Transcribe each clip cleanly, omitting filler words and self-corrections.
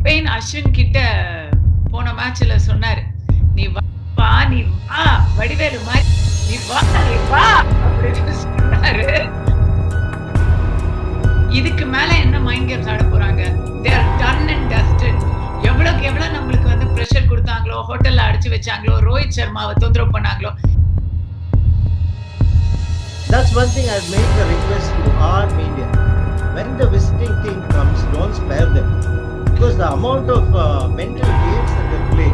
Pain Ashwin கிட்ட போன மேட்ச்ல சொன்னாரு, "நீ வா, நீ வா, வடிவேலு மாரி நீ வா, நீ வா" அப்படின்னு சொன்னாரு. இதுக்கு மேல என்ன மைண்ட் கேம்ஸ் ஆட போறாங்க? They are done and dusted. எவ்வளவுக்கு எவ்வளவு நம்மளுக்கு வந்து பிரஷர் கொடுத்தாங்களோ, ஹோட்டல்ல அடைச்சு வச்சாங்களோ, ரோஹித் சர்மாவை தொந்தரவு பண்ணாங்களோ. That's one thing I've made the request to our media. When the visiting team comes, don't spare them. Because the amount of mental games that they play,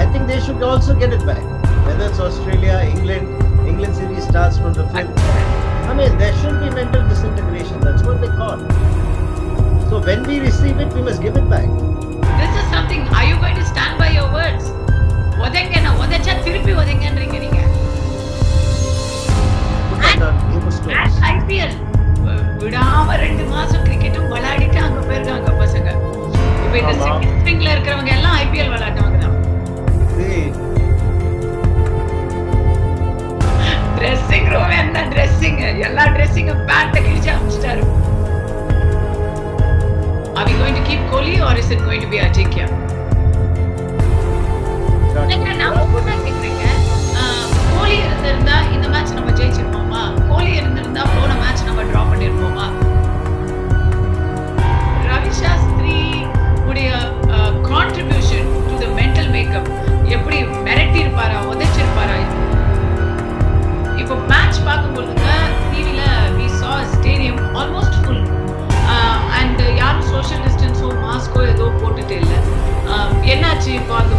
I think they should also get it back. Whether it's Australia, England series starts from the 5th. I mean, there should be mental disintegration. That's what they call. So when we receive it, we must give it back. This is something. Are you going to stand by your words? ஒதங்கன ஒதச்சா திருப்பி ஒதங்கன்றீங்க நீங்க. IPL விடாம 2 மாசம் கிரிக்கெட்டும் விளையாடிட்டு அங்க போயிருக்காங்க பசங்க. இப்ப இந்த செகண்ட் ஸ்ட்ரிங்ல இருக்கிறவங்க எல்லாம் IPL விளையாடுறவங்க தான். ட்ரெஸ்ஸிங் ரூம் என்ன ட்ரெஸ்ஸிங், எல்லா ட்ரெஸ்ஸிங் பேண்ட கிழிச்சு அமிச்சிட்டாரு. Are we going to keep Kohli or is it going to be Ajinkya? கோலி இருந்திருந்தா இந்த மேட்ச் நம்ம ஜெயிச்சிருப்போமா? கோலி இருந்திருந்தா போன மேட்ச் நம்ம டிரா பண்ணிருப்போமா? ரவி சாஸ்திரி உடைய contribution to the mental makeup எப்படி மிரட்டி இருப்பாரா, உதைச்சிருப்பாரா? இப்போ மேட்ச் பார்க்கும்போதுங்க டிவில we saw a stadium almost full and யாரும் சோஷியல் டிஸ்டன்ஸோ மாஸ்கோ ஏதோ போட்டுட்டு இல்லை. என்னாச்சு இப்போ அது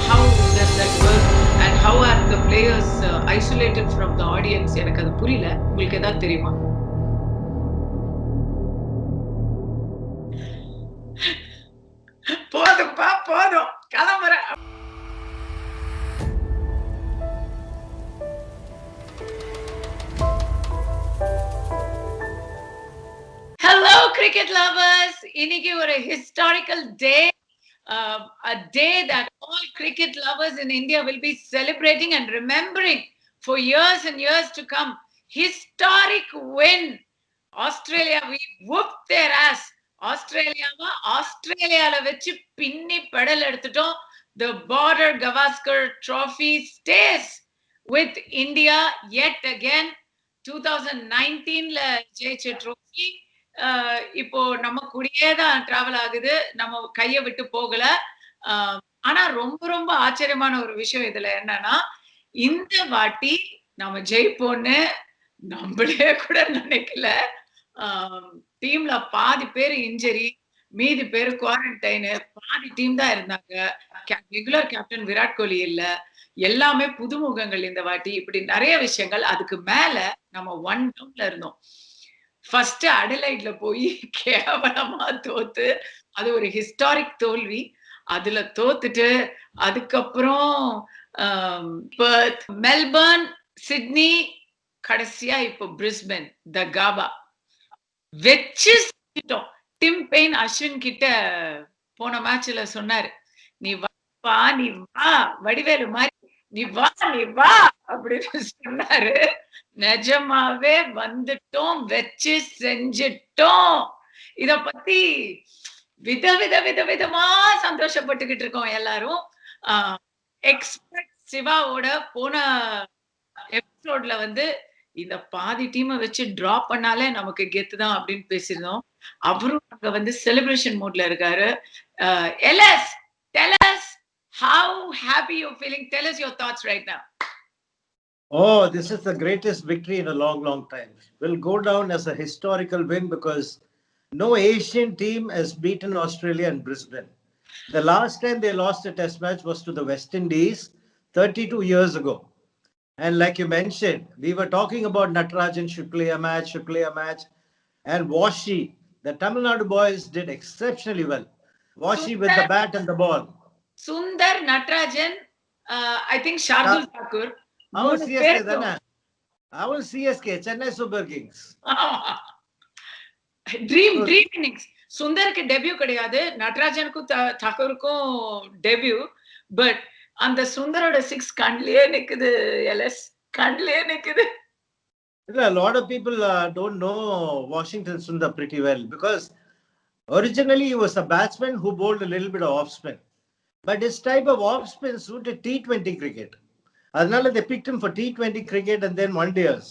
how does that work and how are the players isolated from the audience? எனக்கு அது புரியல. உங்களுக்கு ஏதாவது தெரியுமா? போதும்பா போதும், கிளம்புறேன். Hello cricket lovers, இன்னைக்கு ஒரு historical day. A day that all cricket lovers in India will be celebrating and remembering for years and years to come. Historic win. Australia, we whooped their ass. Australia வெச்சு பின்னி pedal எடுத்துட்டோம். The Border Gavaskar Trophy stays with India yet again. 2019ல ஜெயிச்ச trophy இப்போ நம்ம கூடயே தான் travel ஆகுது, நம்ம கைய விட்டு போகல. ஆனா ரொம்ப ரொம்ப ஆச்சரியமான ஒரு விஷயம் இதுல என்னன்னா, இந்த வாட்டி நம்ம ஜெயிப்போம்னு நம்மளே கூட நினைக்கல. டீம்ல பாதி பேர் இன்ஜரி, மீதி பேர் குவாரண்டைனு, பாதி டீம் தான் இருந்தாங்க. ரெகுலர் கேப்டன் விராட் கோலி இல்ல, எல்லாமே புதுமுகங்கள் இந்த வாட்டி. இப்படி நிறைய விஷயங்கள். அதுக்கு மேல நம்ம 1 டவுன்ல இருந்தோம். ஃபர்ஸ்ட் அடலைட்ல போய் கேவலமா தோத்து, அது ஒரு ஹிஸ்டாரிக் தோல்வி. அதுல தோத்துட்டு அதுக்கப்புறம் பெர்த், மெல்பர்ன், சிட்னி, கடைசியா இப்போ பிரிஸ்பன், த காபா வெச்சு செஞ்சிட்டோம். டிம் பெயின் அஸ்வின் கிட்ட போன மேட்ச்ல சொன்னாரு, "நீ வா, நீ வா, வடிவேலு மாதிரி நீ வா, நீ வா" அப்படின்னு சொன்னாரு. நிஜமாவே வந்துட்டோம், வெச்சு செஞ்சிட்டோம். இத பத்தி விதமா சந்தோஷப்பட்டுக்கிட்டு இருக்கோம் எல்லாரும். எக்ஸ்பர்ட் சிவாவோட போன எபிசோட்ல வந்து இந்த பாதி டீமை வச்சு டிரா பண்ணாலே நமக்கு கெத்து தான் அப்படின்னு பேசியிருந்தோம். அவரும் அங்க வந்து செலிப்ரேஷன் மூட்ல இருக்காரு. LS, tell us how happy you're feeling. Tell us your thoughts right now. Oh, this is the greatest victory in a long time. Will go down as a historical win because no Asian team has beaten Australia in Brisbane. The last time they lost a test match was to the West Indies 32 years ago. And like you mentioned, we were talking about Natarajan should play a match. And Washi, the Tamil Nadu boys did exceptionally well. Washi with the bat and the ball. Sundar, Natarajan, I think Shardul Thakur. Our CSK தானே? Our CSK, Chennai Super Kings. Dream innings. சுந்தருக்கு debut கிடையாது, நடராஜனுக்கும் தாக்கூருக்கும் debut. But அந்த சுந்தரோட 6 கண்ணிலே நிக்குது. LS கண்ணிலே நிக்குது. A lot of people don't know Washington Sundar pretty well because Originally, he was a batsman who bowled a little bit of off spin. But his type of off spin suited T20 cricket. Adnala, they picked him for T20 cricket and then one days.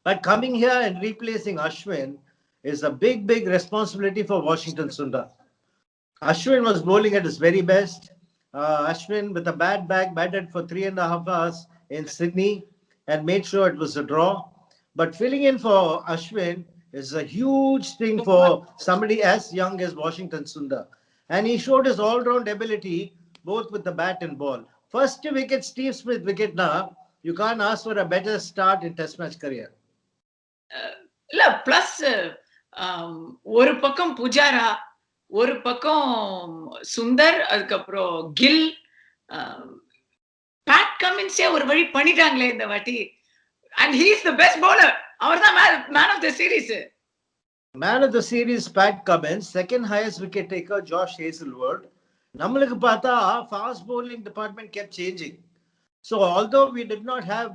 But coming here and replacing Ashwin is a big, big responsibility for Washington Sundar. Ashwin was bowling at his very best. Ashwin with a bad back batted for 3.5 hours in Sydney and made sure it was a draw. But filling in for Ashwin is a huge thing for somebody as young as Washington Sundar. And he showed his all-round ability both with the bat and ball. First wicket, Steve Smith wicket now. You can't ask for a better start in Test match career. இல்ல plus ஒரு பக்கம் புஜாரா, ஒரு பக்கம் சுந்தர், அதுக்கப்புறம் kill, bad கமின்ஸே ஒரு வழி பண்ணிட்டாங்களே இந்த வாட்டி. And he is the best bowler. அவர்தான் man of the series. Man of the series, Pat Cummins. Second highest wicket taker, Josh Hazelwood. நம்மளுக்கு பார்த்தா fast bowling department kept changing. So although we did not have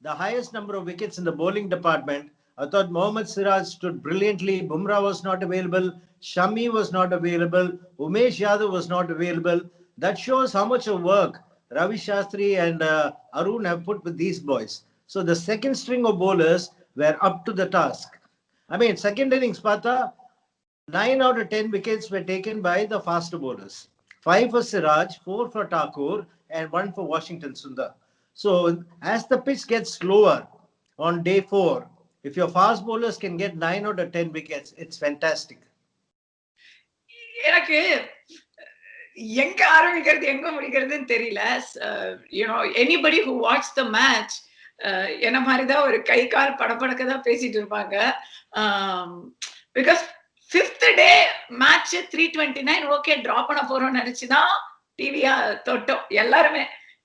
the highest number of wickets in the bowling department, I thought Mohammad Siraj stood brilliantly. Bumrah was not available. Shami was not available. Umesh Yadav was not available. That shows how much of work Ravi Shastri and Arun have put with these boys. So the second string of bowlers were up to the task. I mean, second innings, Pata, 9 out of 10 wickets were taken by the faster bowlers. 5 for Siraj, 4 for Thakur, and 1 for Washington Sundar. So as the pitch gets slower on day 4, if your fast bowlers can get 9 out of 10 wickets, it's fantastic. எனக்கு எங்க ஆரம்பிக்கிறது எங்க முடிக்கிறதுன்னு தெரியல. Anybody who watch the match என்ன மாதிரிதான் ஒரு கை கால் படப்படக்க தான் பேசிட்டு இருப்பாங்க. Because fifth day match 329 okay draw பண்ண போறோம்னு நினைச்சுதான் டிவியா தொட்டோம். எல்லாருமே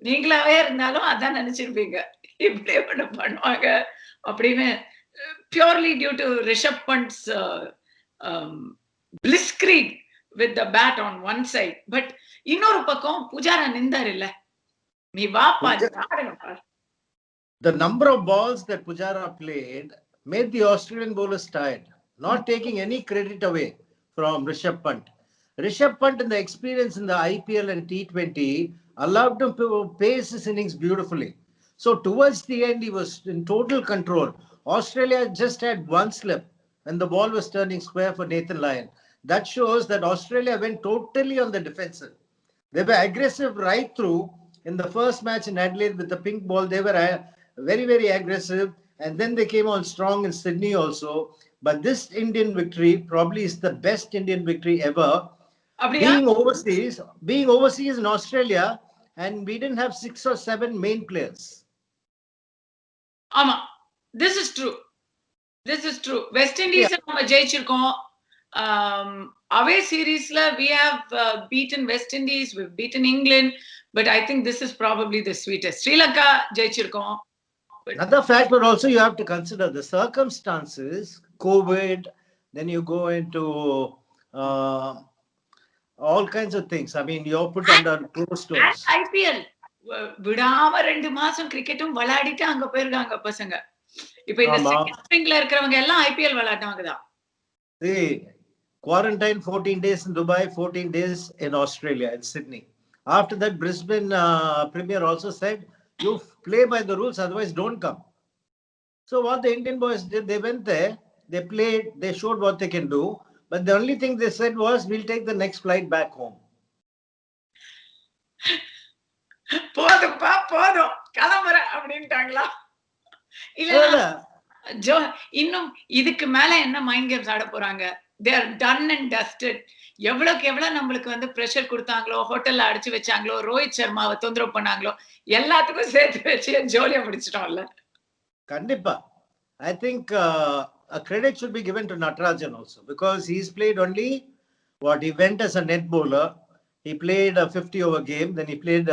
நீங்களாவே இருந்தாலும் அதான் நினைச்சிருப்பீங்க, இப்படியே பண்ணுவாங்க அப்படின்னு. Purely due to Rishabh Pant's blitzkrieg with the bat on one side. But இன்னொரு பக்கம் புஜாரா நின்றார் இல்ல, நீ வாப்பா. The number of balls that Pujara played made the Australian bowlers tired, not taking any credit away from Rishabh Pant. Rishabh Pant, in the experience in the IPL and T20, allowed him to pace his innings beautifully. So towards the end, he was in total control. Australia just had one slip and the ball was turning square for Nathan Lyon. That shows that Australia went totally on the defensive. They were aggressive right through. In the first match in Adelaide with the pink ball, they were very, very aggressive. And then they came on strong in Sydney also. But this Indian victory probably is the best Indian victory ever. Being overseas in Australia, and we didn't have 6 or 7 main players. Ama, this is true. This is true. West Indies நம்ம ஜெயிச்சிருக்கோம். Away series we have beaten West Indies, we've beaten England, but I think this is probably the sweetest. Sri Lanka jaichirkom. Another factor also you have to consider the circumstances, COVID, then you go into all kinds of things. I mean, you're put under closed doors. IPL விடாம 2 மாசம் கிரிக்கெட்டும் விளையாடிட்டு அங்க போயிருக்காங்க பசங்க. இப்போ இந்த second ஸ்ட்ரிங்ல இருக்கிறவங்க எல்லாம் IPL விளையாடுவாங்க தான். See, quarantine 14 days in Dubai, 14 days in Australia, in Sydney. After that, Brisbane Premier also said, you play by the rules, otherwise don't come. So what the Indian boys did, they went there, they played, they showed what they can do. But the only thing they said was, we'll take the next flight back home. போதும்பா போதும் கிளம்புற அப்படின்ட்டாங்களா? இல்ல இன்னும் இதுக்கு மேல என்ன mind games ஆட போறாங்க? they are done and dusted. எவ்வளவுக்கு எவ்வளவு நம்மளுக்கு பிரஷர் கொடுத்தாங்களோ, ஹோட்டல்ல அடிச்சு வச்சாங்களோ, ரோஹித் சர்மாவை தொந்தரவு பண்ணாங்களோ, எல்லாத்துக்கும் சேர்த்து வச்சு ஜோலியா முடிச்சிட்டோம்ல. கண்டிப்பா. I think a credit should be given to Natarajan also, because he's played only he went as a net bowler. He played a 50-over game, then he played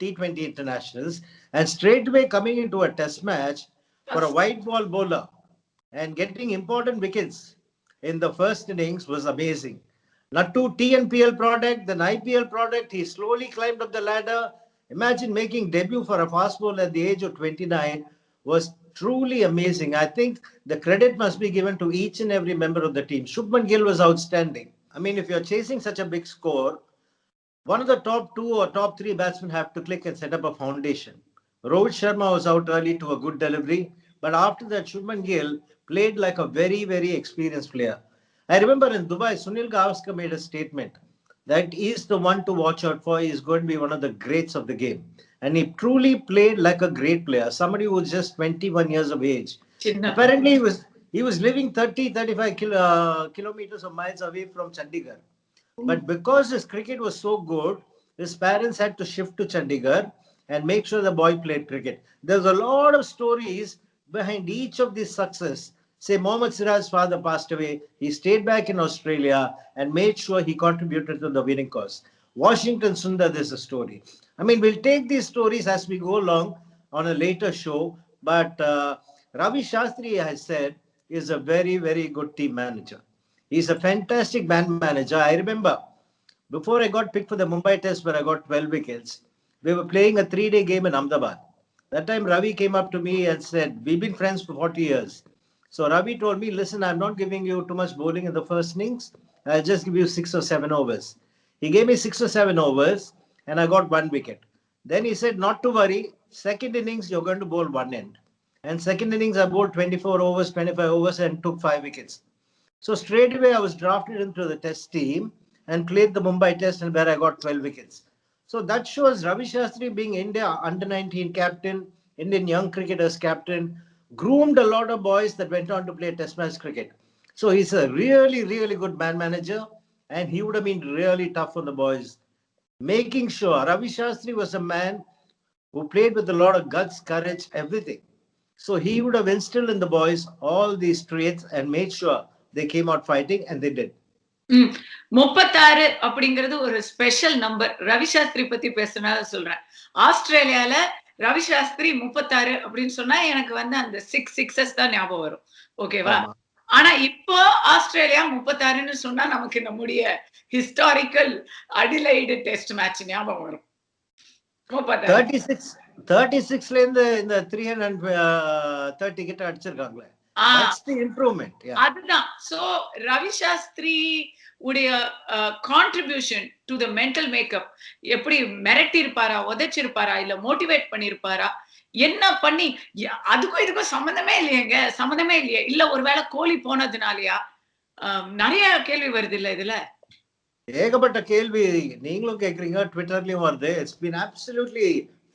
T20 internationals, and straight away coming into a test match for a white ball bowler and getting important wickets in the first innings was amazing. Nattu TNPL product, then IPL product, he slowly climbed up the ladder. Imagine making debut for a fast bowler at the age of 29 was truly amazing. I think the credit must be given to each and every member of the team. Shubman Gill was outstanding. I mean, if you're chasing such a big score, one of the top two or top three batsmen have to click and set up a foundation. Rohit Sharma was out early to a good delivery, but after that, Shubman Gill played like a very, very experienced player. I remember in Dubai, Sunil Gavaskar made a statement that he's the one to watch out for. He's going to be one of the greats of the game. And he truly played like a great player, somebody who was just 21 years of age. Apparently, he was living 30, 35 kilometers or miles away from Chandigarh. But because his cricket was so good, his parents had to shift to Chandigarh and make sure the boy played cricket. There's a lot of stories behind each of these success. Say Mohammad Siraj's father passed away. He stayed back in Australia and made sure he contributed to the winning cause. Washington Sundar, there's a story. I mean, we'll take these stories as we go along on a later show. But Ravi Shastri, I said, is a very, very good team manager. He's a fantastic man manager. I remember before I got picked for the Mumbai Test where I got 12 wickets, we were playing a 3-day game in Ahmedabad. That time Ravi came up to me and said, we've been friends for 40 years. So Ravi told me, listen, I'm not giving you too much bowling in the first innings. I'll just give you 6 or 7 overs. He gave me 6 or 7 overs and I got 1 wicket. Then he said, not to worry, second innings you're going to bowl 1 end. And second innings I bowled 24 overs, 25 overs and took 5 wickets. So straight away I was drafted into the test team and played the Mumbai Test and where I got 12 wickets. So that shows Ravi Shastri being India under-19 captain, Indian young cricketers captain, groomed a lot of boys that went on to play test match cricket. So he's a really, really good man manager and he would have been really tough on the boys. Making sure Ravi Shastri was a man who played with a lot of guts, courage, everything. So he would have instilled in the boys all these traits and made sure they came out fighting and they did. 36 அப்படிங்கிறது ஒரு special number. Ravi Shastri பத்தி பேசினால சொல்றேன். ஆஸ்திரேலியால ரவி சாஸ்திரி 36 அப்படின்னு சொன்னா எனக்கு வந்து அந்த 6 சிக்ஸஸ் தான் ஞாபகம் வரும். ஓகேவா? ஆனா இப்போ ஆஸ்திரேலியா 36ன்னு சொன்னா நமக்கு நம்முடைய ஹிஸ்டாரிக்கல் அடிலைடு டெஸ்ட் மேட்ச் ஞாபகம் வரும். 36ல இருந்து இந்த 330 கிட்ட அடிச்சிருக்காங்களே. That's the improvement. Yeah. அதுதான். So Ravi Shastri உடைய contribution to the mental makeup எப்படி மிரட்டி இருப்பாரா, உதைச்சிருப்பாரா, இல்ல மோட்டிவேட் பண்ணிருப்பாரா, என்ன பண்ணி அதுக்கும் இதுக்கும் சம்பந்தமே இல்லையேங்க, சம்பந்தமே இல்லையே, இல்ல ஒருவேளை கோலி போனதுனாலயா, நிறைய கேள்வி வருது இல்ல இதுல. ஏகப்பட்ட கேள்வி நீங்களும் கேக்குறீங்க, ட்விட்டர்லயும் வருது. It's been absolutely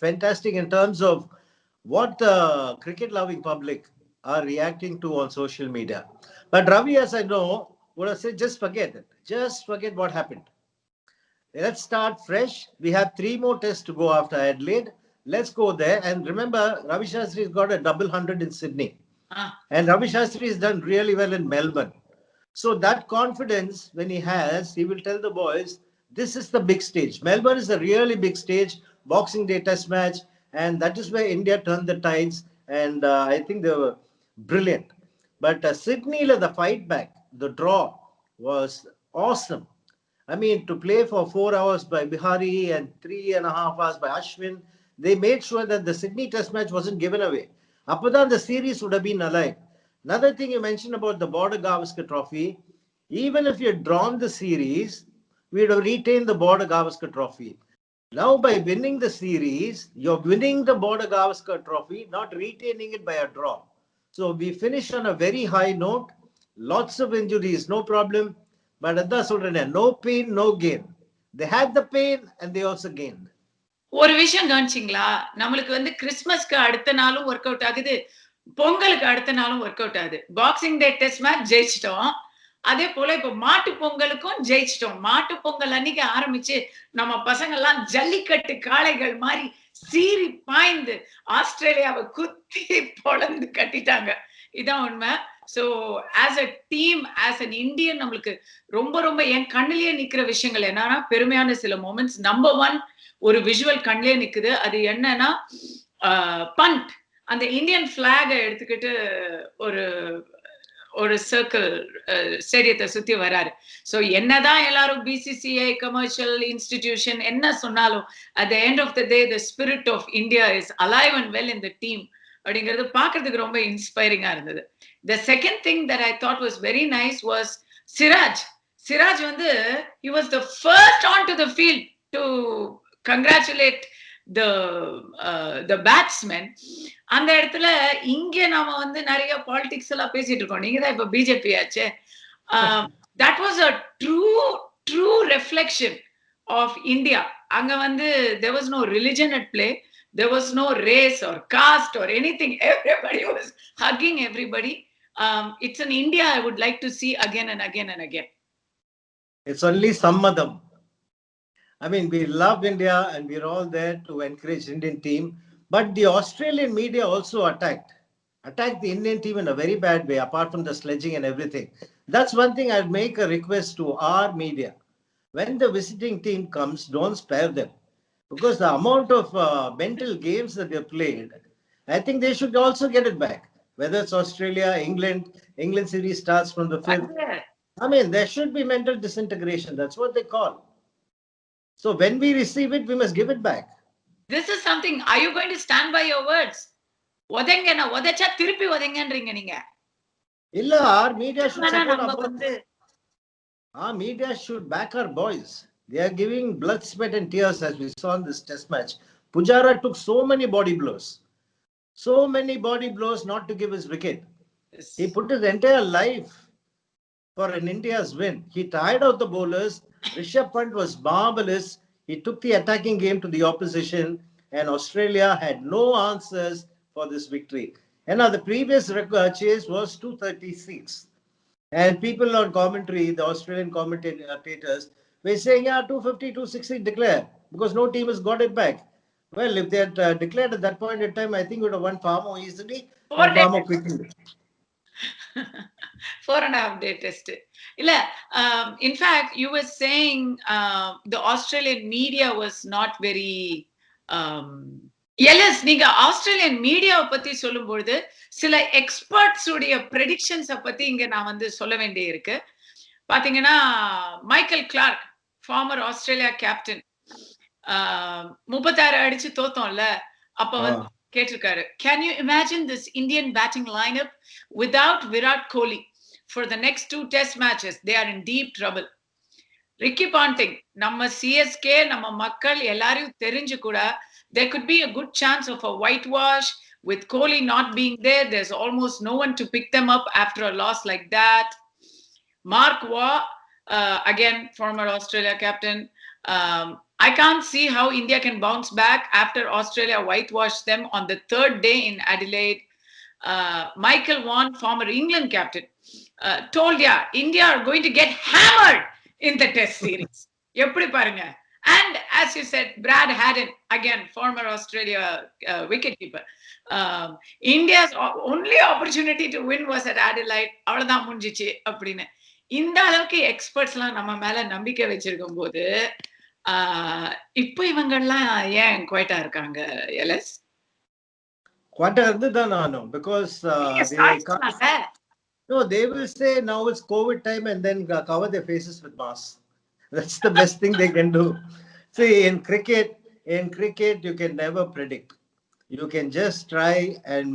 fantastic in terms of what the cricket loving public are reacting to on social media. But Ravi, as I know, would have said, just forget it. Just forget what happened. Let's start fresh. We have 3 more tests to go after Adelaide. Let's go there. And remember, Ravi Shastri has got a double 100 in Sydney. And Ravi Shastri has done really well in Melbourne. So that confidence, when he has, he will tell the boys, this is the big stage. Melbourne is a really big stage, Boxing Day test match. And that is where India turned the tides. And I think they were brilliant. But Sydney, the fight back, the draw was awesome. I mean, to play for 4 hours by Bihari and 3.5 hours by Ashwin, they made sure that the Sydney test match wasn't given away. Apadan, the series would have been alive. Another thing you mentioned about the Border Gavaskar Trophy, even if you had drawn the series, we would have retained the Border Gavaskar Trophy. Now, by winning the series, you're winning the Border Gavaskar Trophy, not retaining it by a draw. So we finished on a very high note. Lots of injuries, no problem. But adha solrene, no pain, no gain. They had the pain and they also gained. ஒரு விஷயம் கவனிச்சிங்களா, நம்மளுக்கு வந்து கிறிஸ்மஸ்க்கு அடுத்த நாளும் work out ஆகுது, பொங்கலுக்கு அடுத்த நாளும் ஒர்க் அவுட் ஆகுது. பாக்ஸிங் டே டெஸ்ட் மேட்ச் ஜெயிச்சிட்டோம். அதே போல இப்ப மாட்டு பொங்கலுக்கும் ஜெயிச்சிட்டோம். மாட்டு பொங்கல் அன்னைக்கு ஆரம்பிச்சு நம்ம பசங்க எல்லாம் ஜல்லிக்கட்டு காளைகள் மாதிரி சீறி பாய்ந்து ஆஸ்திரேலியாவை குத்தி பொழந்து கட்டிட்டாங்க. இதான் உண்மை. So as a team, as an Indian, நம்மளுக்கு ரொம்ப ரொம்ப என் கண்ணிலேயே நிக்கிற விஷயங்கள் என்னன்னா, பெருமையான சில மொமெண்ட்ஸ். நம்பர் 1 ஒரு விஷுவல் கண்ணிலே நிக்குது. அது என்னன்னா, பண்ட் அந்த இந்தியன் பிளாக எடுத்துக்கிட்டு ஒரு சர்க்கிள் ஸ்டேடியத்தை சுத்தி வராரு. சோ என்னதான் எல்லாரும் பிசிசிஐ கமர்ஷியல் இன்ஸ்டிடியூஷன் என்ன சொன்னாலும், at the end of the day the spirit of India is alive and well in the team. அப்படிங்கிறது பார்க்கிறதுக்கு ரொம்ப இன்ஸ்பைரிங்கா இருந்தது. The second thing that I thought was very nice was Siraj. Siraj வந்து he was the first onto the field to congratulate the batsmen. அந்த இடத்துல இங்க நாம வந்து நிறைய பாலிடிக்ஸ் எல்லாம் பேசிட்டு இருக்கோம். நீங்க தான் இப்ப பிஜேபி ஆச்சே. That was a true reflection of India. அங்க வந்து there was no religion at play. There was no race or caste or anything. Everybody was hugging everybody. It's an India I would like to see again and again and again. It's only Sammadam. I mean, we love India and we're all there to encourage Indian team. But the Australian media also attacked the Indian team in a very bad way, apart from the sledging and everything. That's one thing I'd make a request to our media. When the visiting team comes, don't spare them. Because the amount of mental games that they played, I think they should also get it back. Whether it's Australia, England series starts from the 5th. I mean, there should be mental disintegration. That's what they call. So when we receive it, we must give it back. This is something. Are you going to stand by your words? ஒதங்கனா ஒதச்சா திருப்பி ஒதங்கன்றீங்க நீங்க. இல்ல, our media should support our media should back our boys. They are giving blood, sweat and tears as we saw in this test match. Pujara took so many body blows. So many body blows not to give his wicket. Yes. He put his entire life for an India's win. He tired out the bowlers. Rishabh Pant was marvelous. He took the attacking game to the opposition and Australia had no answers for this victory. And now the previous chase was 236. And people on commentary, the Australian commentators, were saying, yeah, 250, 260 declare because no team has got it back. Well, if they had declared at that point in time, I think we would have won far more easily and far more quickly. 4.5 day test. In fact, you were saying the Australian media was not very எல்எஸ், நீங்க Australian மீடியாவை பத்தி சொல்லும் பொழுது சில experts உடைய ப்ரெடிக்ஷன்ஸ பத்தி இங்க நான் வந்து சொல்ல வேண்டிய இருக்கு. பாத்தீங்கன்னா Michael Clarke, former Australia captain, 36 அடிச்சு தோத்தோம்ல, அப்ப வந்து கேட்டிருக்காரு, can you imagine this Indian batting lineup without Virat Kohli for the next 2 test matches? They are in deep trouble. Ricky Ponting, நம்ம சிஎஸ்கே நம்ம மக்கள் எல்லாரையும் தெரிஞ்சு கூட there could be a good chance of a whitewash with Kohli not being there. There's almost no one to pick them up after a loss like that. Mark Waugh, again former Australia captain, I can't see how India can bounce back after Australia whitewashed them on the 3rd day in Adelaide. Michael Vaughan, former England captain, told India are going to get hammered in the test series. எப்படி பாருங்க. And as you said, Brad Haddin, again former Australia wicketkeeper, India's only opportunity to win was at Adelaide. அவ்வளவுதான் முடிஞ்சிச்சு அப்படின்னு. இந்த அளவுக்கு எக்ஸ்பர்ட்ஸ்லாம் நம்ம மேல நம்பிக்கை வச்சிருக்கும் போது இப்போ இவங்கெல்லாம் ஏன் குவைட்டா இருக்காங்க எல்எஸ்? குவைட்டா இருந்துதான் நானும், because no, they will say now it's COVID time and then cover their faces with masks. That's the best thing they can do. See, in cricket, you can never predict. You can just try and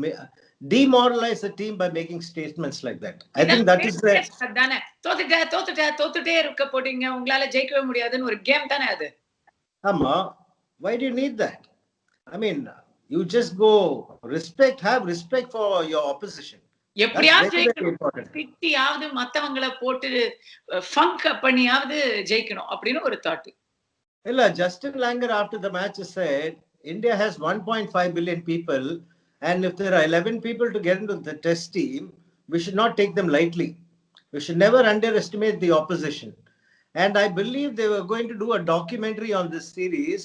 demoralize a team by making statements like that. I think that is the தோத்துட்டே இருக்க போறீங்க, உங்களால ஜெயிக்கவே முடியாதுன்னு ஒரு game தானே அது. ஆமா, why do you need that? I mean, you just go have respect for your opposition. எப்படியாவது பிட்டியாவது மத்தவங்களை போட்டு ஃபங்க் பண்ணியாவது ஜெயிக்கணும் அப்படின்னு ஒரு தாட். இல்ல, Justin Langer after the match said India has 1.5 billion people and if there are 11 people to get into the test team, we should not take them lightly. We should never underestimate the opposition. And I believe they were going to do a documentary on this series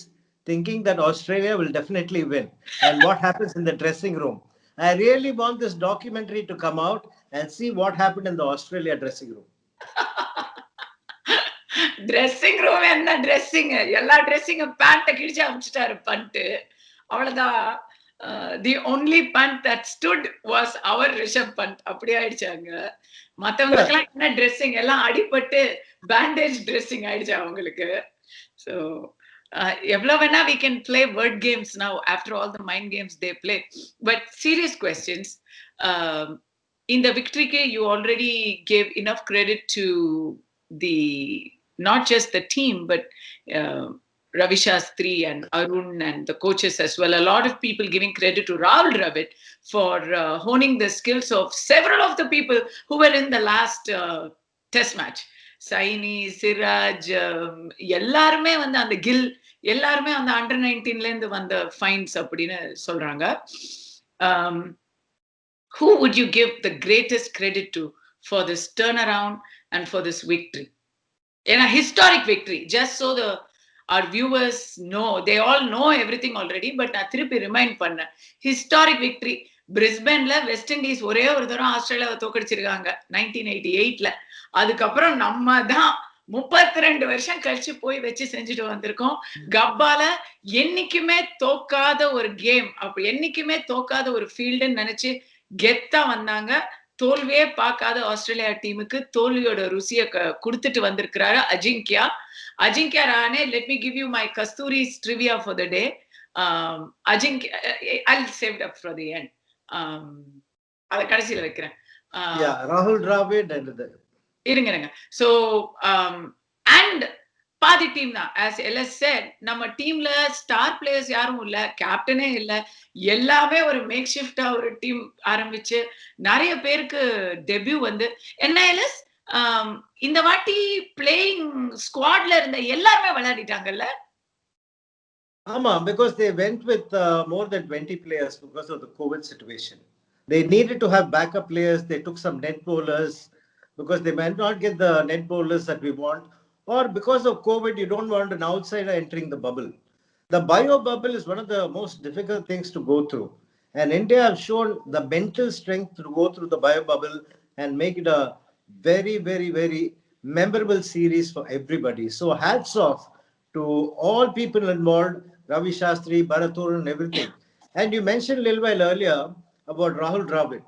thinking that Australia will definitely win and what happens in the dressing room. I really want this documentary to come out and see what happened in the Australia dressing room. Dressing room and the dressing, எல்லா dressing பேண்ட கிழிச்சு அமிச்சிட்டாரு fund. அவ்வளவுதான். The only punt that stood was our Rishabh Pant. அப்படி ஆயிடுச்சாங்க. மத்தவங்களுக்கெல்லாம் என்ன dressing, எல்லாம் அடிபட்டு bandage dressing ஆயிடுச்சு அவங்களுக்கு. So Evlavena, we can play word games now after all the mind games they play. But serious questions. In the victory, you already gave enough credit to the not just the team, but uh, Ravi Shastri and Arun and the coaches as well. A lot of people giving credit to Rahul Dravid for honing the skills of several of the people who were in the last test match. Saini Siraj எல்லாருமே வந்து அந்த kill எல்லாருமே அந்த under 19ல இருந்து வந்த fines அப்படின்னு சொல்றாங்க. Who would you give the greatest credit to for this turnaround and for this victory? And a historic victory, just so our viewers know, they all know everything already, but நான் திருப்பி remind பண்ணேன். Historic victory. பிரிஸ்பேன்ல West Indies ஒரே ஒரு தரம் ஆஸ்திரேலியாவை தோக்கடிச்சிருக்காங்க 1988ல. அதுக்கப்புறம் நம்ம தான் 32 வருஷம் கழிச்சு போய் வச்சு செஞ்சுட்டு வந்திருக்கோம். கப்பால என்னைக்குமே தோக்காத ஒரு கேம், அப்ப என்னைக்குமே தோக்காத ஒரு ஃபீல்டுன்னு நினைச்சு கெத்தா வந்தாங்க. தோல்வியே பார்க்காத ஆஸ்திரேலியா டீமுக்கு தோல்வியோட ருசியை கொடுத்துட்டு வந்திருக்கிறாரு Ajinkya. Ajinkya Rahane, let me give you my Kasthuri's trivia for the day. Ajinkya, I'll save it up for the end. அத கடைசியில வைக்கிறேன். ராகுல் டிராவிட் இருங்க. So and பாதி டீம் தான். as LS said, நம்ம டீம்ல ஸ்டார் பிளேயர்ஸ் யாரும் இல்ல, கேப்டனே இல்ல, எல்லாமே ஒரு மேக் ஷிஃப்டா ஒரு டீம் ஆரம்பிச்சு நிறைய பேருக்கு டெபியூ வந்து என்ன LS இந்த வாட்டி பிளேயிங் ஸ்குவாட்ல இருந்த எல்லாருமே விளையாடிட்டாங்கல்ல. ஆமா, because they went with more than 20 players because of the COVID situation. They needed to have backup players. They took some net bowlers because they might not get the net bowlers that we want, or because of COVID, you don't want an outsider entering the bubble. The bio bubble is one of the most difficult things to go through. And India have shown the mental strength to go through the bio bubble and make it a very, very, very memorable series for everybody. So hats off to all people involved, Ravi Shastri, Bharatur and everything. And you mentioned a little while earlier about Rahul Dravid.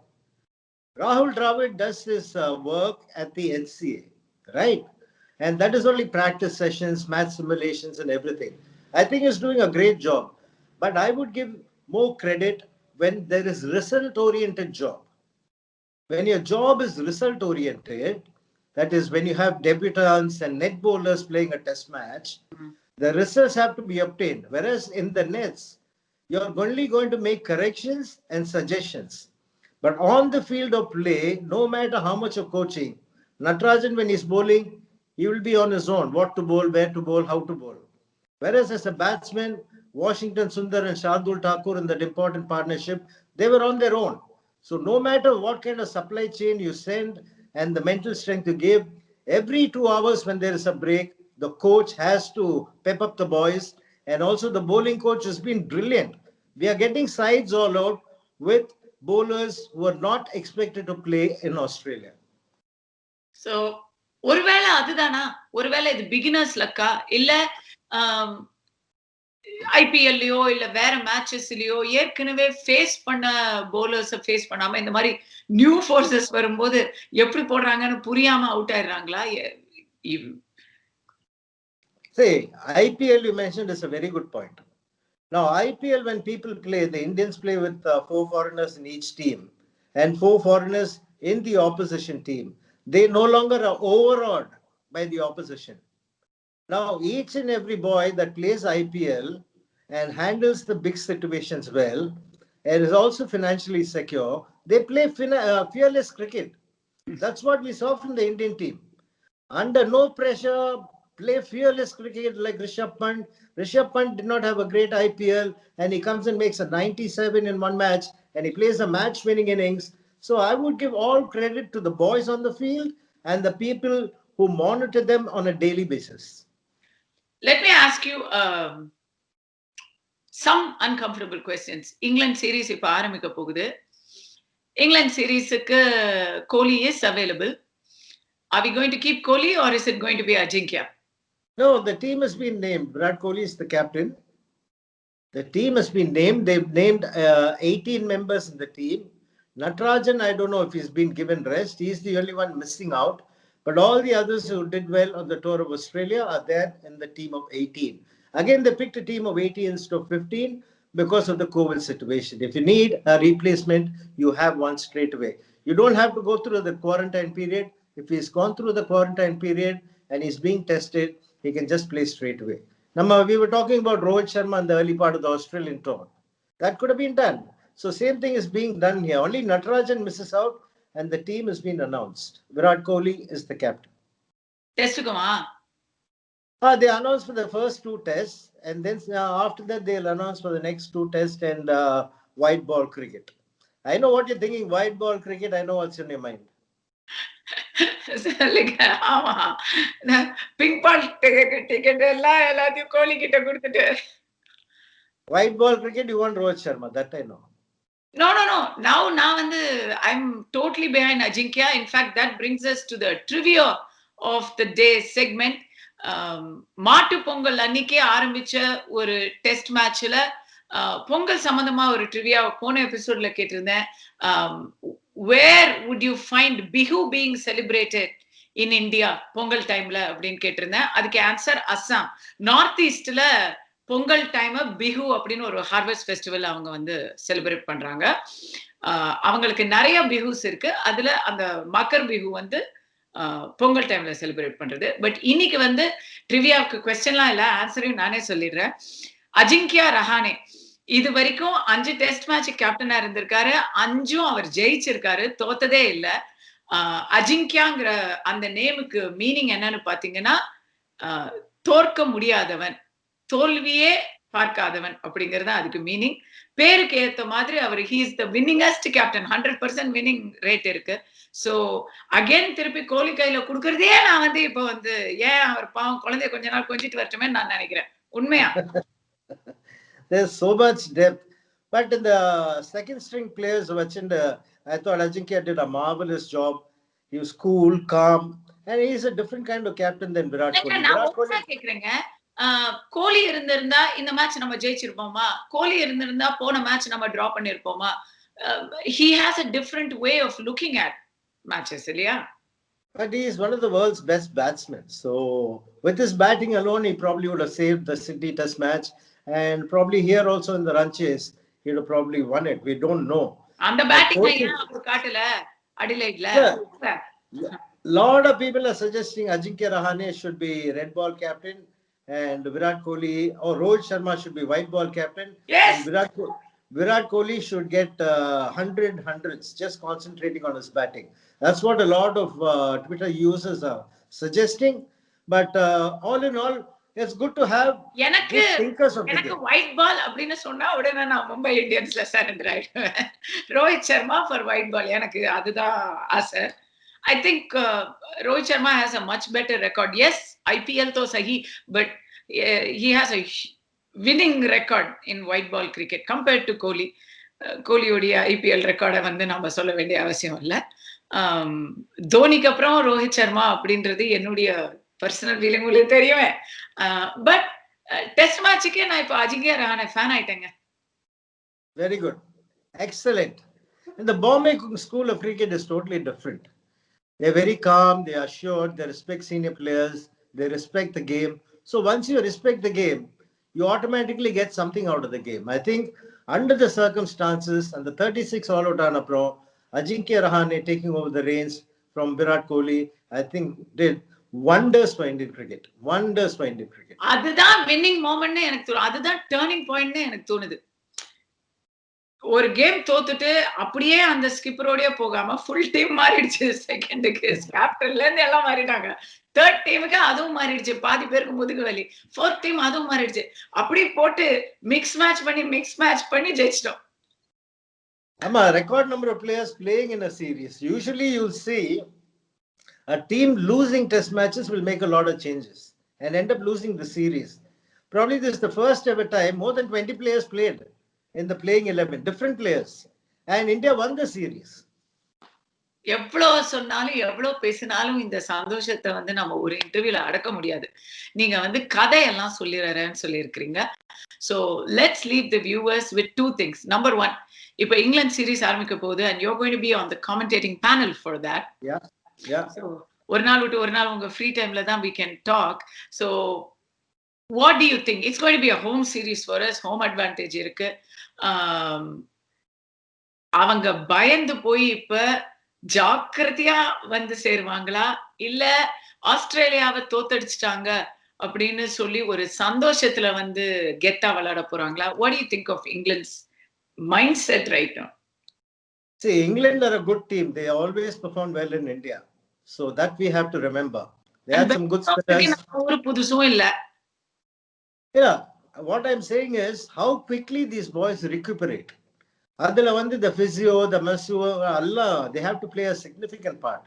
Rahul Dravid does his work at the NCA, right? And that is only practice sessions, match simulations and everything. I think he's doing a great job. But I would give more credit when there is result-oriented job. When your job is result-oriented, that is when you have debutants and net bowlers playing a test match, the results have to be obtained. Whereas in the nets, you're only going to make corrections and suggestions. But on the field of play, no matter how much of coaching, Natarajan, when he's bowling, he will be on his own, what to bowl, where to bowl, how to bowl. Whereas as a batsman, Washington Sundar and Shardul Thakur in that important partnership, they were on their own. So no matter what kind of supply chain you send and the mental strength you give, every 2 hours when there is a break, the coach has to pep up the boys. And also the bowling coach has been brilliant. We are getting sides all out with bowlers who are not expected to play in Australia. So ஒருவேளை அதுதானா, ஒருவேளை இது beginners லக்கா, இல்ல ஐபிஎல்லையோ இல்ல வேற மேட்சஸ்லயோ ஏற்கனவே face பண்ண bowlers face பண்ணாம இந்த மாதிரி நியூ ஃபோர்சஸ் வரும்போது எப்படி போடுறாங்கன்னு புரியாம out ஆயிடுறாங்களா? See, IPL you mentioned is a very good point. Now, IPL, when people play, the Indians play with 4 foreigners in each team and 4 foreigners in the opposition team. They no longer are overawed by the opposition. Now, each and every boy that plays IPL and handles the big situations well and is also financially secure, they play fearless cricket. That's what we saw from the Indian team. Under no pressure, play fearless cricket like Rishabh Pant. Rishabh Pant did not have a great IPL and he comes and makes a 97 in one match and he plays a match-winning innings. So I would give all credit to the boys on the field and the people who monitor them on a daily basis. Let me ask you some uncomfortable questions. England series இப்ப ஆரம்பிக்க போகுது. England series-க்கு Kohli is available. Are we going to keep Kohli or is it going to be Ajinkya? No, the team has been named. Virat Kohli is the captain. The team has been named. They've named 18 members in the team. Natarajan, I don't know if he's been given rest. He's the only one missing out. But all the others who did well on the tour of Australia are there in the team of 18. Again, they picked a team of 80 instead of 15 because of the COVID situation. If you need a replacement, you have one straight away. You don't have to go through the quarantine period. If he's gone through the quarantine period and he's being tested, he can just play straight away. Now, we were talking about Rohit Sharma in the early part of the Australian tour. That could have been done. So same thing is being done here. Only Natarajan misses out and the team has been announced. Virat Kohli is the captain. They announced for the first two tests, and then after that they'll announce for the next two tests and white ball cricket. I know what you're thinking, white ball cricket. I know what's in your mind. Ping pong ticket எல்லாத்தையும் கோலி கிட்ட கொடுத்துட்டு white ball cricket you want Rohit Sharma, that I know. No. Now I'm totally behind Ajinkya. In fact, that brings us to the trivia of the day segment. மாட்டு பொங்கல் அன்னைக்கே ஆரம்பிச்ச ஒரு test மேட்ச்ல பொங்கல் சம்பந்தமா ஒரு ட்ரிவியா போன எபிசோட்ல கேட்டிருந்தேன். Where would you find Bihu being celebrated in India Pongal டைம்ல அப்படின்னு கேட்டிருந்தேன். அதுக்கு ஆன்சர் அஸ்ஸாம். நார்த் ஈஸ்ட்ல பொங்கல் டைம் பிஹு அப்படின்னு ஒரு ஹார்வெஸ்ட் ஃபெஸ்டிவல் அவங்க வந்து செலிப்ரேட் பண்றாங்க. அவங்களுக்கு நிறைய பிஹூஸ் இருக்கு. அதுல அந்த மக்கர் பிஹு வந்து பொங்கல் டைம்ல செலிப்ரேட் பண்றது. பட் இன்னைக்கு வந்து ட்ரிவியாவுக்கு கொஸ்டின்லாம் இல்ல, ஆன்சரையும் நானே சொல்லிடுறேன். அஜிங்கியா ரஹானே இது வரைக்கும் 5 டெஸ்ட் மேட்ச் கேப்டனா இருந்திருக்காரு. 5ம் அவர் ஜெயிச்சிருக்காரு, தோத்ததே இல்ல. அஜிங்கியாங்கிற அந்த நேமுக்கு மீனிங் என்னன்னு பாத்தீங்கன்னா தோற்க முடியாதவன், தோல்வியே பார்க்காதவன் அப்படிங்கறது அதுக்கு மீனிங். பேருக்கு ஏத்த மாதிரி அவர் he is the winningest captain, 100% winning rate இருக்கு. சோ அகைன் திருப்பி கோலி கையில குடுக்கறதே நான் வந்து இப்ப வந்து ஏன் அவர் பாவம் குழந்தைய கொஞ்ச நாள் கொஞ்சிட்டு வரட்டுமே நான் நினைக்கிறேன். உண்மையா? There's so much depth, but in the second string players I thought Ajinkya did a marvelous job. He was cool, calm, and he's a different kind of captain than Virat Kohli. நான் உண்மையா கேக்குறேங்க, கோலி இருந்திருந்தா இந்த match நம்ம ஜெயிச்சிருப்போமா? கோலி இருந்திருந்தா போன match நம்ம draw பண்ணிருப்போமா? He has a different way of looking at matches, இல்லையா? But he is one of the world's best batsmen. So with his batting alone, he probably would have saved the Sydney Test match, and probably here also in the run chase, he would have probably won it. We don't know. அந்த batting ஏன் அவர் காட்டல அடிலைட்ல? Lot of people are suggesting Ajinkya Rahane should be red ball captain and Virat Kohli or Rohit Sharma should be white ball captain. Yes. And Virat Kohli should get 100 hundreds, just concentrating on his batting. That's what a lot of Twitter users are suggesting. But all in all, it's good to have எனக்கு thinkers of the எனக்கு game. White ball அப்படின்னு சொன்னா உடனே நான் Mumbai இந்தியன்ஸ்ல surrender ஆயிடுவேன். Rohit Sharma for white ball, எனக்கு அதுதான் ஆசை. I think Rohit Sharma has a much better record. Yes, IPL to sahi, but he has a winning record in white ball cricket compared to Kohli. Kohli உடைய IPL ரெக்கார்டை வந்து நாம சொல்ல வேண்டிய அவசியம் இல்ல. தோனிக்கு அப்புறம் ரோஹித் சர்மா அப்படின்றது என்னுடைய பர்சனல் ஃபீலிங் உங்களுக்கு தெரியுமே. பட் டெஸ்ட் மேட்சுக்கே நான் இப்போ அஜிங்கியா ரஹானே ஃபேன் ஆயிட்டேங்க. Very good. Excellent. And the Bombay school of cricket is totally different. They're very calm, they are assured, they respect senior players, they respect the game. So once you respect the game, you automatically get something out of the game. I think under the circumstances and the 36 all-out on a pro, Ajinkya Rahane taking over the reins from Virat Kohli, I think did wonders for Indian cricket. Wonders for Indian cricket. அதுதான் winning மொமெண்ட்னு எனக்கு தோணுது. அதுதான் turning பாயிண்ட்னு எனக்கு தோணுது. ஒரு game தோத்துட்டு அப்படியே அந்த ஸ்கிப்பரோடயே போகாம ஃபுல் டீம் மாறிடுச்சு. செகண்டுக்கு கேப்டன்ல இருந்து எல்லாம் மாறிட்டாங்க. தேர்ட் டீமுக்கு அதுவும் மாறிடுச்சு, பாதி பேருக்கு முதுகு வலி. ஃபோர்த் டீம் அதுவும் மாறிடுச்சு. அப்படி போட்டு மிக்ஸ் மேட்ச் பண்ணி ஜெயிச்சிட்டோம். ஆமா, record number of players playing in a series. Usually you'll see a team losing test matches will make a lot of changes and end up losing the series. Probably this is the first ever time more than 20 players played in the playing 11, different players, and India won the series. எவ்வளவு சொன்னாலும் எவ்வளவு பேசினாலும் இந்த சந்தோஷத்தை வந்து நம்ம ஒரு இன்டர்வியூல அடக்க முடியாது. நீங்க வந்து கதையெல்லாம் சொல்லிடுறேன்னு சொல்லியிருக்கிறீங்க. So let's leave the viewers with 2 things. Number 1, இப்ப இங்கிலாந்து சீரீஸ் ஆரம்பிக்க போகுது and you're going to be on the commentating panel for that. Yeah. So ஒரு நாள் விட்டு ஒரு நாள் உங்க ஃப்ரீ டைம்ல தான் we can talk. So What do you think? It's going to be a home series for us. Home advantage இருக்கு. அவங்க பயந்து போய் இப்ப ஜாக்கிரதையா வந்து சேருவாங்களா இல்ல ஆஸ்திரேலியாவை தோத்தடிச்சிட்டாங்க அப்படின்னு சொல்லி ஒரு சந்தோஷத்துல வந்து கெத்தா விளையாட போறாங்களா? What do you think of England's mindset right now? See, England are a good team. They always perform well in India. So that we have to remember. They had some good spinners. ஒரு புதுசும் இல்ல. Yeah, what I'm saying is how quickly these boys recuperate. Adula vandu the physio, the masu, Allah, they have to play a significant part.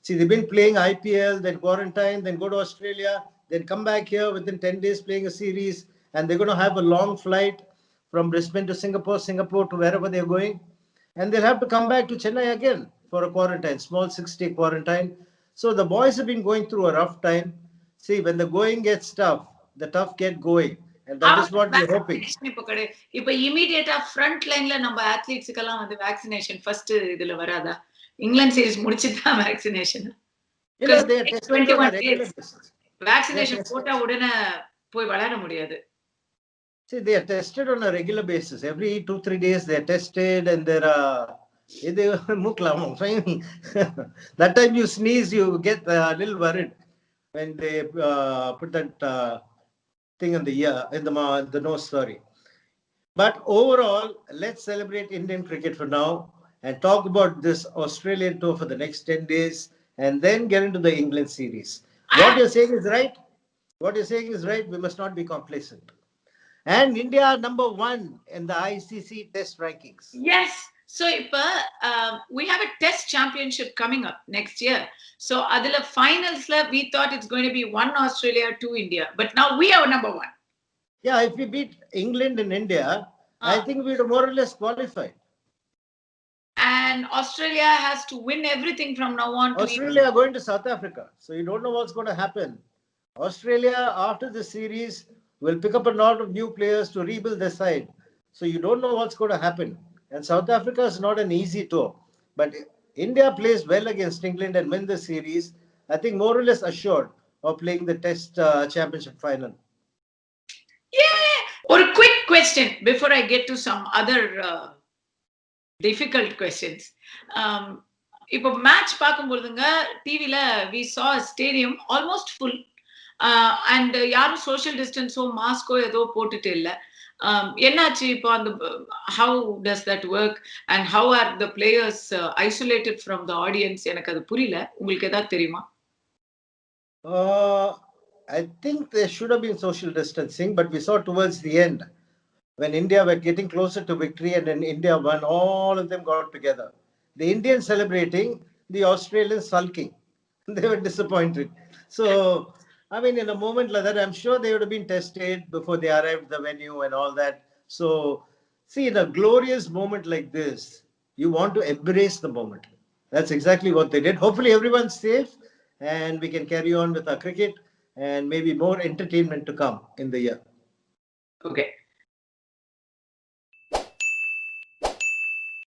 See, they've been playing IPL, then quarantine, then go to Australia, then come back here within 10 days playing a series, and they're going to have a long flight from Brisbane to Singapore, Singapore to wherever they're going, and they'll have to come back to Chennai again for a quarantine, small 6-day quarantine. So the boys have been going through a rough time. See, when the going gets tough, the tough get going. And that is what we're hoping. இப்ப இமிடியேட்டா front லைன்ல நம்ம அத்லீட்ஸ்க்கு எல்லாம் வந்து vaccination first இதுல வராதா? England series முடிச்சிட்டா vaccination. They are tested on a regular basis. Vaccination போட்டா உடனே போய் விளையாட முடியாது. See, they are tested on a regular basis. Every 2-3 days they are tested, and there are that time you sneeze, you get a little worried when they put that thing in the ear, in the nose, sorry. But overall, let's celebrate Indian cricket for now and talk about this Australian tour for the next 10 days and then get into the England series. What you're saying is right. What you're saying is right. We must not be complacent. And India number 1 in the ICC test rankings. Yes. So we have a test championship coming up next year. So adula finals la we thought it's going to be 1 Australia, 2 India. But now we are number 1. Yeah, if we beat England in India, I think we'd more or less qualified. And Australia has to win everything from now on. Australia are going to South Africa. So you don't know what's going to happen. Australia, after the series, will pick up a lot of new players to rebuild their side. So you don't know what's going to happen. And South Africa is not an easy tour. But India plays well against England and win the series, I think more or less assured of playing the Test Championship final. Yeah. Or a quick question before I get to some other difficult questions. இப்போ match பார்க்கும்போதுங்க டிவில we saw a stadium almost full and யாரும் social டிஸ்டன்ஸோ Moscow ஏதோ போட்டுட்டு இல்ல. என்னாச்சு இப்போ அந்த how does that work and how are the players isolated from the audience? எனக்கு அது புரியல. உங்களுக்கு ஏதாவது தெரியுமா? I think there should have been social distancing, but we saw towards the end when India were getting closer to victory and then India won, all of them got together. The Indians celebrating, the Australians sulking. They were disappointed. So, I mean, in a moment like that, I'm sure they would have been tested before they arrived at the venue and all that. So, see, in a glorious moment like this, you want to embrace the moment. That's exactly what they did. Hopefully, everyone's safe and we can carry on with our cricket and maybe more entertainment to come in the year. Okay.